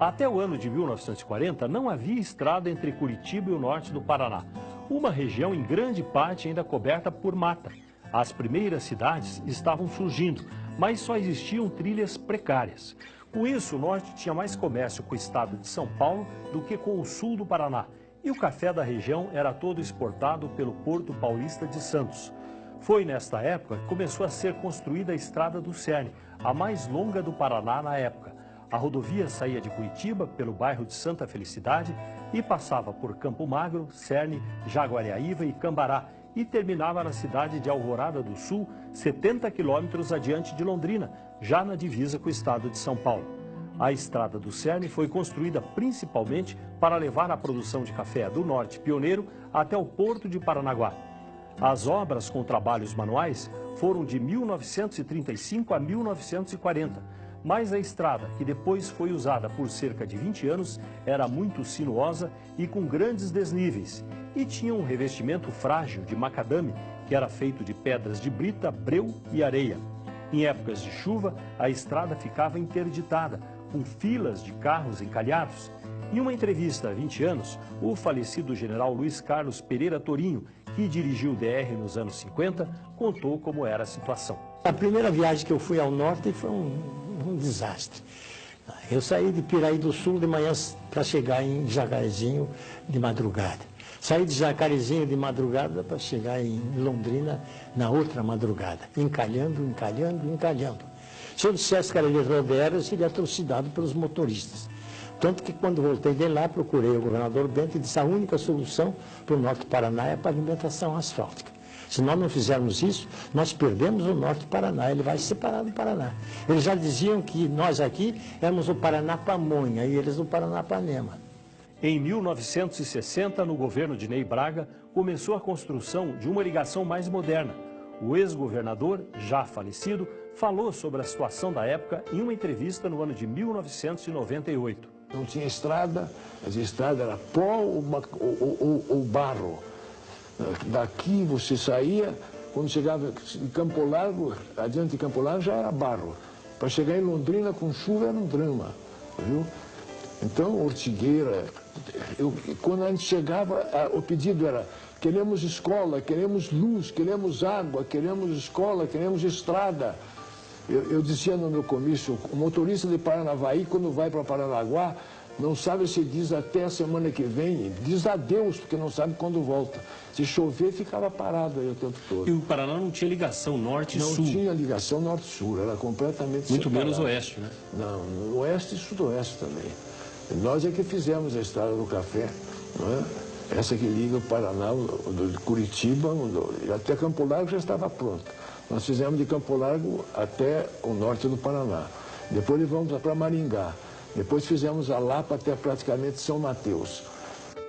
Até o ano de 1940, não havia estrada entre Curitiba e o norte do Paraná. Uma região em grande parte ainda coberta por mata. As primeiras cidades estavam surgindo, mas só existiam trilhas precárias. Com isso, o norte tinha mais comércio com o estado de São Paulo do que com o sul do Paraná. E o café da região era todo exportado pelo Porto Paulista de Santos. Foi nesta época que começou a ser construída a Estrada do Cerne, a mais longa do Paraná na época. A rodovia saía de Curitiba, pelo bairro de Santa Felicidade, e passava por Campo Magro, Cerne, Jaguariaíva e Cambará, e terminava na cidade de Alvorada do Sul, 70 quilômetros adiante de Londrina, já na divisa com o estado de São Paulo. A Estrada do Cerne foi construída principalmente para levar a produção de café do Norte Pioneiro até o porto de Paranaguá. As obras com trabalhos manuais foram de 1935 a 1940. Mas a estrada, que depois foi usada por cerca de 20 anos, era muito sinuosa e com grandes desníveis. E tinha um revestimento frágil de macadame, que era feito de pedras de brita, breu e areia. Em épocas de chuva, a estrada ficava interditada, com filas de carros encalhados. Em uma entrevista há 20 anos, o falecido general Luiz Carlos Pereira Torinho, que dirigiu o DR nos anos 50, contou como era a situação. A primeira viagem que eu fui ao norte foi um desastre. Eu saí de Piraí do Sul de manhã para chegar em Jacarezinho de madrugada. Saí de Jacarezinho de madrugada para chegar em Londrina na outra madrugada. Encalhando. Se eu dissesse que era de rodoviária, eu seria trucidado pelos motoristas. Tanto que quando voltei de lá, procurei o governador Bento e disse a única solução para o norte do Paraná é a pavimentação asfáltica. Se nós não fizermos isso, nós perdemos o norte do Paraná, ele vai se separar do Paraná. Eles já diziam que nós aqui éramos o Paraná-Pamonha e eles o Paraná-Panema. Em 1960, no governo de Ney Braga, começou a construção de uma ligação mais moderna. O ex-governador, já falecido, falou sobre a situação da época em uma entrevista no ano de 1998. Não tinha estrada, mas a estrada era pó ou barro. Daqui você saía, quando chegava em Campo Largo, adiante de Campo Largo já era barro. Para chegar em Londrina com chuva era um drama, viu? Então, Ortigueira, quando a gente chegava, o pedido era: queremos escola, queremos luz, queremos água, queremos escola, queremos estrada. Eu dizia no meu comício, o motorista de Paranavaí, quando vai para Paranaguá, não sabe se diz até a semana que vem, diz adeus, porque não sabe quando volta. Se chover, ficava parado aí o tempo todo. E o Paraná não tinha ligação norte-sul? Não tinha ligação norte-sul, era completamente muito separado. menos oeste, né? Não, oeste e sudoeste também. Nós é que fizemos a estrada do café, não é? Essa que liga o Paraná, de Curitiba, até Campo Largo já estava pronta. Nós fizemos de Campo Largo até o norte do Paraná. Depois levamos para Maringá. Depois fizemos a Lapa até praticamente São Mateus.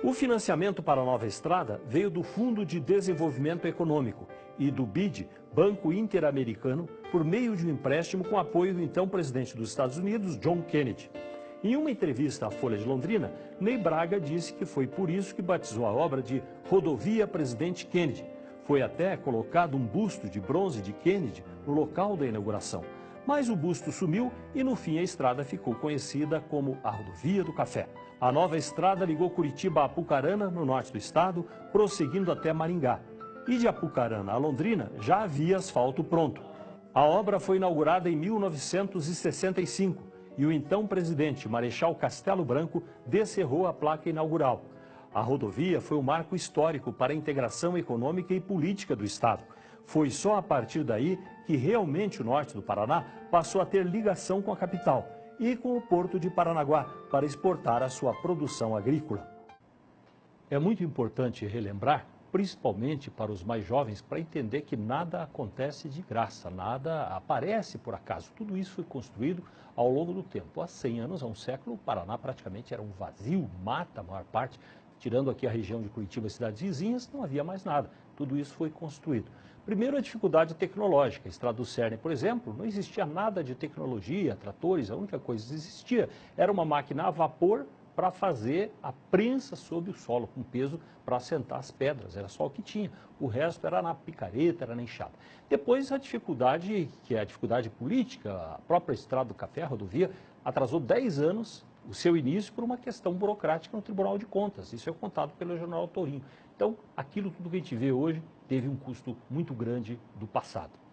O financiamento para a nova estrada veio do Fundo de Desenvolvimento Econômico e do BID, Banco Interamericano, por meio de um empréstimo com apoio do então presidente dos Estados Unidos, John Kennedy. Em uma entrevista à Folha de Londrina, Ney Braga disse que foi por isso que batizou a obra de Rodovia Presidente Kennedy. Foi até colocado um busto de bronze de Kennedy no local da inauguração. Mas o busto sumiu e, no fim, a estrada ficou conhecida como a Rodovia do Café. A nova estrada ligou Curitiba a Apucarana, no norte do estado, prosseguindo até Maringá. E de Apucarana a Londrina já havia asfalto pronto. A obra foi inaugurada em 1965 e o então presidente Marechal Castelo Branco descerrou a placa inaugural. A rodovia foi um marco histórico para a integração econômica e política do estado. Foi só a partir daí que realmente o norte do Paraná passou a ter ligação com a capital e com o porto de Paranaguá para exportar a sua produção agrícola. É muito importante relembrar, principalmente para os mais jovens, para entender que nada acontece de graça, nada aparece por acaso. Tudo isso foi construído ao longo do tempo. Há 100 anos, há um século, o Paraná praticamente era um vazio, mata a maior parte. Tirando aqui a região de Curitiba e cidades vizinhas, não havia mais nada. Tudo isso foi construído. Primeiro, a dificuldade tecnológica. A Estrada do Cerne, por exemplo, não existia nada de tecnologia, tratores, a única coisa que existia era uma máquina a vapor para fazer a prensa sobre o solo, com peso para assentar as pedras. Era só o que tinha. O resto era na picareta, era na enxada. Depois a dificuldade, que é a dificuldade política, a própria estrada do café, a rodovia, atrasou 10 anos o seu início por uma questão burocrática no Tribunal de Contas. Isso é contado pelo general Tourinho. Então, aquilo tudo que a gente vê hoje teve um custo muito grande do passado.